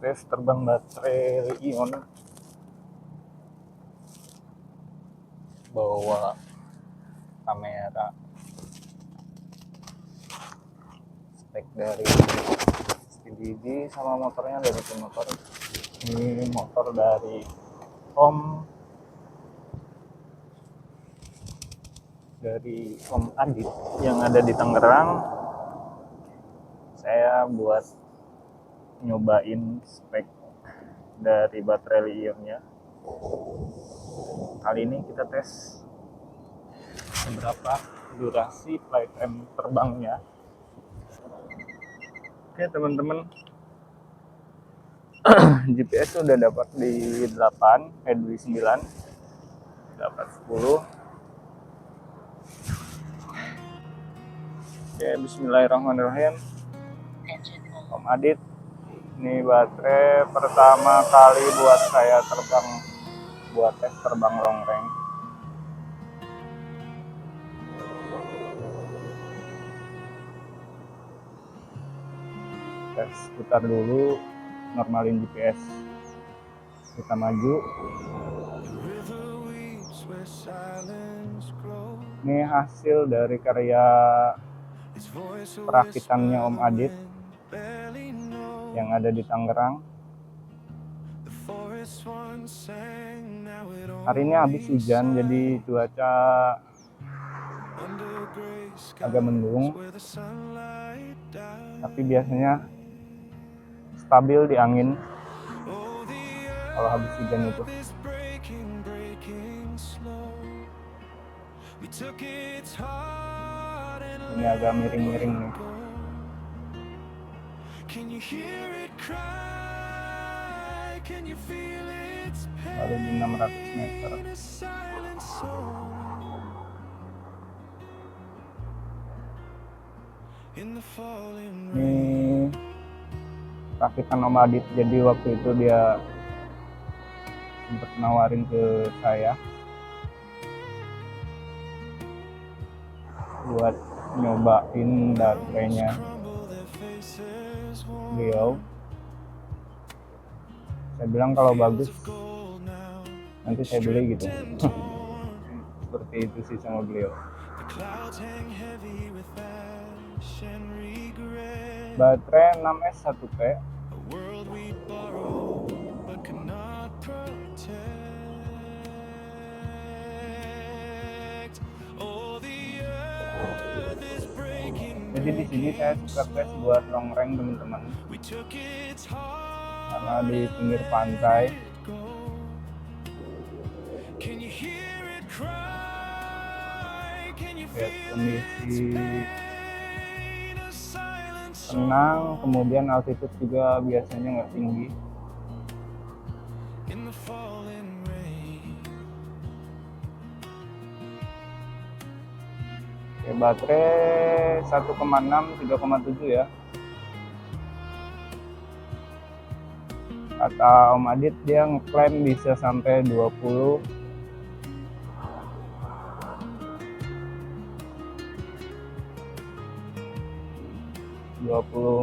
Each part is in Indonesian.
tes terbang baterai ion, bawa kamera, spek dari SPDD sama motornya dari tim motor. Ini motor dari Om Adit yang ada di Tangerang. Saya buat nyobain spek dari baterai li-ionnya. Kali ini kita tes berapa durasi flight time terbangnya. Oke teman-teman, GPS sudah dapat di 8, di 9, dapat 10. Oke, bismillahirrahmanirrahim. Om Adit, ini baterai pertama kali buat saya terbang, buat tes terbang long range. Tes putar dulu, normalin GPS, kita maju. Ini hasil dari karya perakitannya Om Adit yang ada di Tangerang. Hari ini habis hujan, jadi cuaca agak mendung, tapi biasanya stabil di angin kalau habis hujan itu. Ini agak miring-miring nih. Baru di 600 meter. Ini rakitan Om Adit, jadi waktu itu dia sempat nawarin ke saya buat nyobain baterainya beliau. Saya bilang kalau bagus nanti saya beli gitu. Seperti itu sih sama beliau. Baterai 6S 1P. Jadi di sini saya suka tes buat long range teman-teman, karena di pinggir pantai. Lihat kondisi tenang, kemudian altitude juga biasanya nggak tinggi. Oke, baterai 1,6 3,7 ya. Kata Om Adit dia ngeklaim bisa sampai 20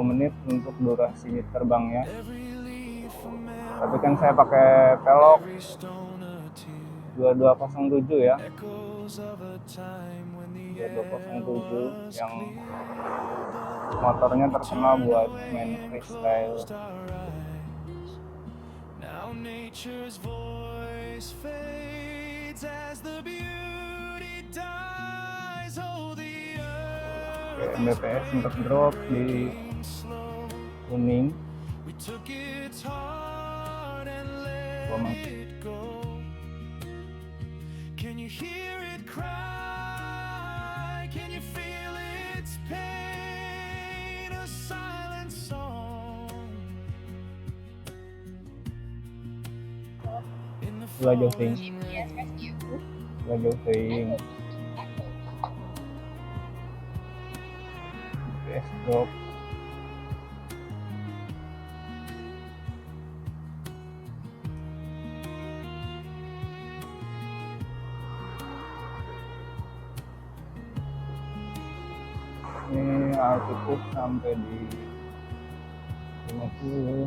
menit untuk durasi terbangnya. Tapi kan saya pakai velg 2207 ya. 2207 yang motornya terkenal buat main freestyle. Oke, MBPS sempat drop di kuning. Jauh ting. MBPS drop. Ini altitude sampai di 50.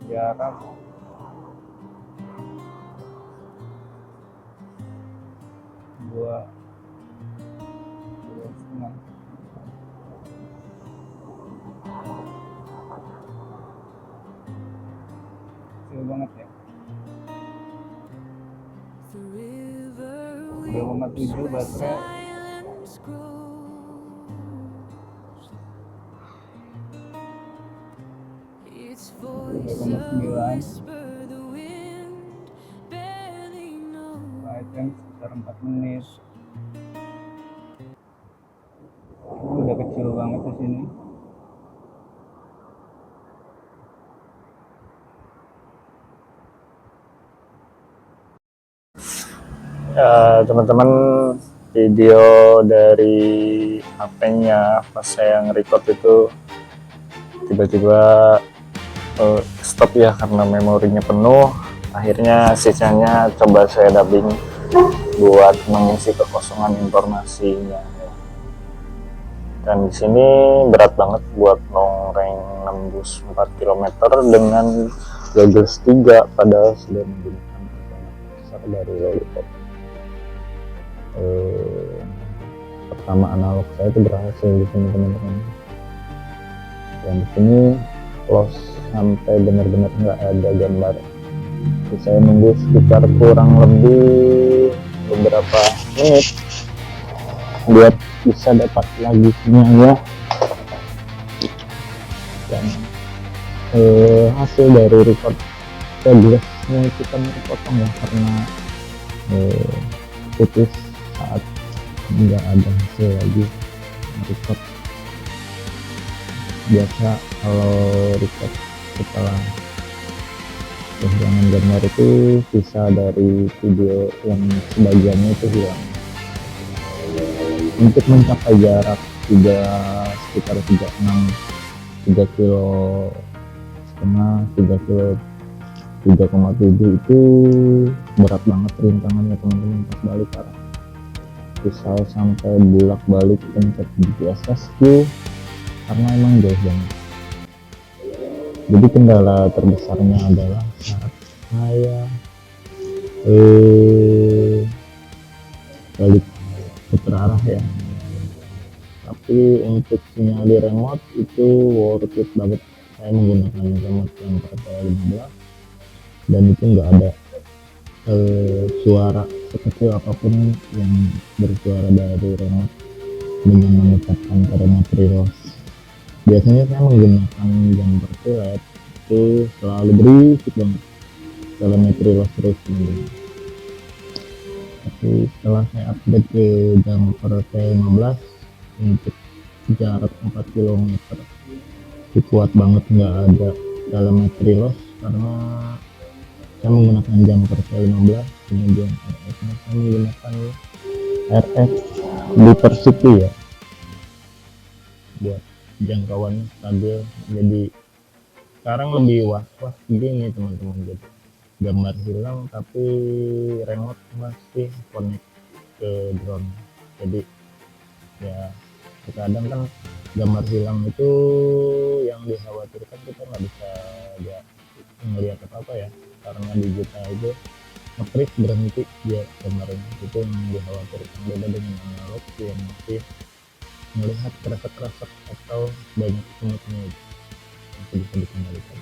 jarak 2,5 kecil banget ya. 2,7 baterai. Time sekitar 4 menit. Udah kecil banget di sini. Ya, teman-teman, video dari HP-nya pas saya nge-record itu tiba-tiba stop ya karena memorinya penuh. Akhirnya sisanya coba saya dubbing buat mengisi kekosongan informasinya. Dan di sini berat banget buat nongkreng nembus 4 km dengan Goggles 3 padahal sudah menggunakan besar dari Lollipop. Pertama analog saya itu berhasil di sini teman-teman. Dan di sini close sampai benar-benar nggak ada gambar. Jadi saya nunggu sekitar kurang lebih beberapa menit buat bisa dapat lagi sinyalnya. Dan hasil dari record progressnya itu kan terpotong ya karena putus saat nggak ada hasil lagi record. Biasa kalau record setelah kehilangan gambar itu sisa dari video yang sebagiannya itu hilang. Untuk mencapai jarak sekitar 3,6 kilo setengah 3 kilo 3,7 itu berat banget rintangannya teman-teman pas balik arah. Pisau sampai bolak-balik pencet GPS SQ karena emang jauh banget. Jadi kendala terbesarnya adalah saat saya balik putar arah ya. Tapi untuk sinyal di remote itu worth it banget. Saya menggunakan remote yang RT15 dan itu nggak ada suara sekecil apapun yang bersuara dari remote dengan meningkatkan parameter loss. Biasanya saya menggunakan jumper LED itu selalu berisik banget parameter loss terus ini. Tapi setelah saya update ke jumper T15 untuk jarak 4 km itu kuat banget, nggak ada parameter loss karena saya menggunakan jumper T15. Kemudian RF nya saya menggunakan RF Liter City ya buat jangkauannya stabil. Jadi sekarang lebih was-was gini teman-teman, jadi gambar hilang tapi remote masih connect ke drone. Jadi ya terkadang kan gambar hilang itu yang dikhawatirkan kita nggak bisa melihat apa ya karena digital itu nge-freeze berhenti dia gambarnya, itu yang dikhawatirkan. Beda dengan analog yang masih melihat kresek-kresek atau banyak semutnya itu bisa dikendalikan.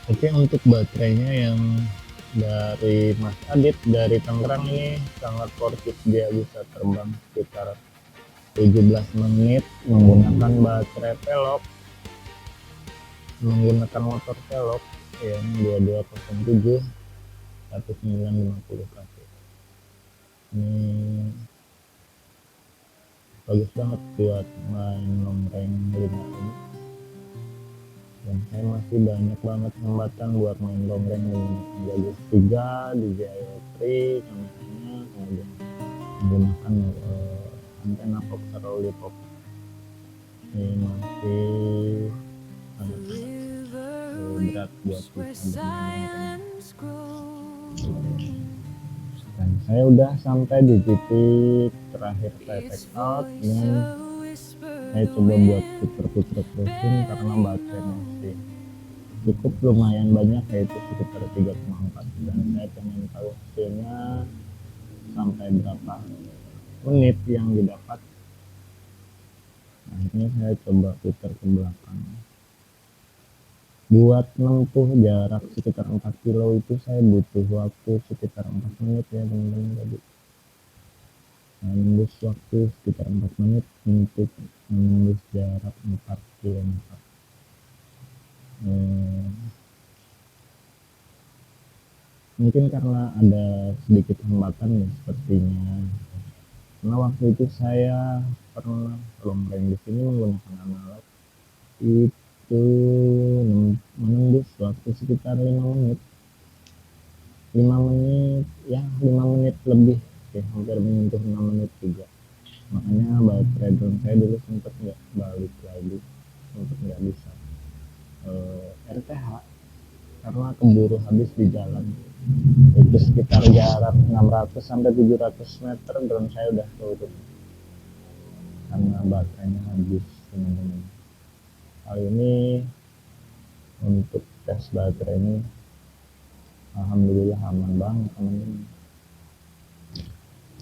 Oke, untuk baterainya yang dari Mas Adit dari Tangerang ini sangat worth it, dia bisa terbang sekitar 17 menit menggunakan baterai velog, menggunakan motor velog yang 2207 1950 kW. Ini bagus banget buat main nongkreng lima ini. Dan saya masih banyak banget kesempatan buat main nongkreng dengan Goggles 3, DJI O3 kameranya, kemudian menggunakan antena Fox Lollipop. Ini masih sangat berat buat kita. Dan saya udah sampai di titik terakhir saya take out dan saya coba buat puter-puter terusin karena baterai masih cukup lumayan banyak, yaitu sekitar 3,4, dan saya pengen tahu hasilnya sampai berapa menit yang didapat. Akhirnya saya coba putar ke belakang. Buat menempuh jarak sekitar 4 kilo itu saya butuh waktu sekitar 4 menit ya teman-teman. Tadi menembus waktu sekitar 4 menit untuk menembus jarak 4 km. Mungkin karena ada sedikit hambatan ya sepertinya, karena waktu itu saya pernah long range di sini menggunakan alat itu menembus waktu sekitar 5 menit lebih ya, hampir menyentuh 5 menit juga. Makanya baterai drone saya dulu sempat nggak balik lagi, sempat nggak bisa RTH karena keburu habis di jalan. Itu sekitar jarak 600 sampai 700 meter drone saya udah turun karena baterainya habis teman-teman. Kali ini untuk tes baterai ini alhamdulillah aman banget teman-teman.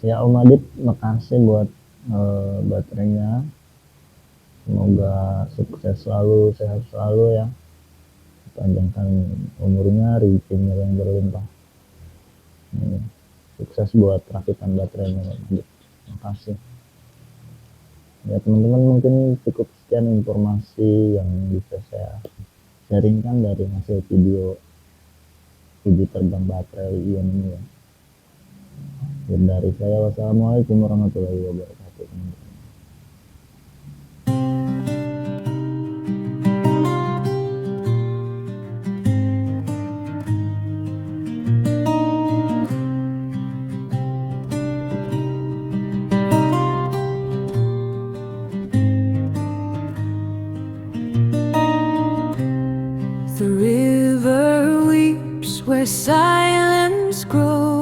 Ya Om Adit, makasih buat baterainya, semoga sukses selalu, sehat selalu ya, panjangkan umurnya, rezekinya yang berlimpah. Sukses buat rakitan baterainya Om Adit, makasih ya teman-teman. Mungkin cukup sekian informasi yang bisa saya sharingkan dari hasil video uji terbang baterai Ion ini ya. Dan dari saya, wassalamualaikum warahmatullahi wabarakatuh. The river weeps where silence grows,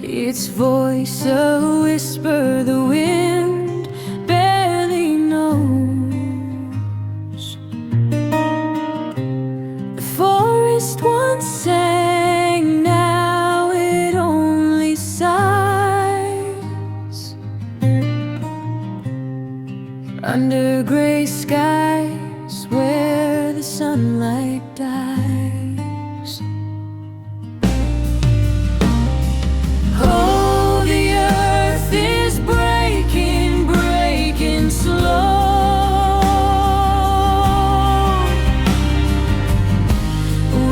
its voice a whisper the wind barely knows. The forest once sang, now it only sighs under gray skies where the sunlight dies. Oh, the earth is breaking, breaking slow.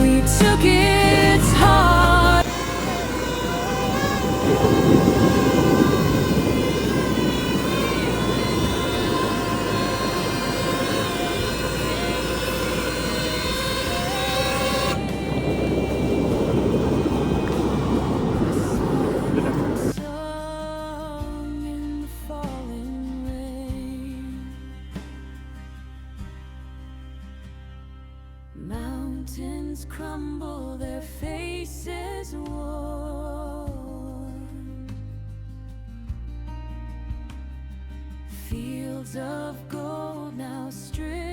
We took its heart. Song in the falling rain. Mountains crumble, their faces worn. Fields of gold now stripped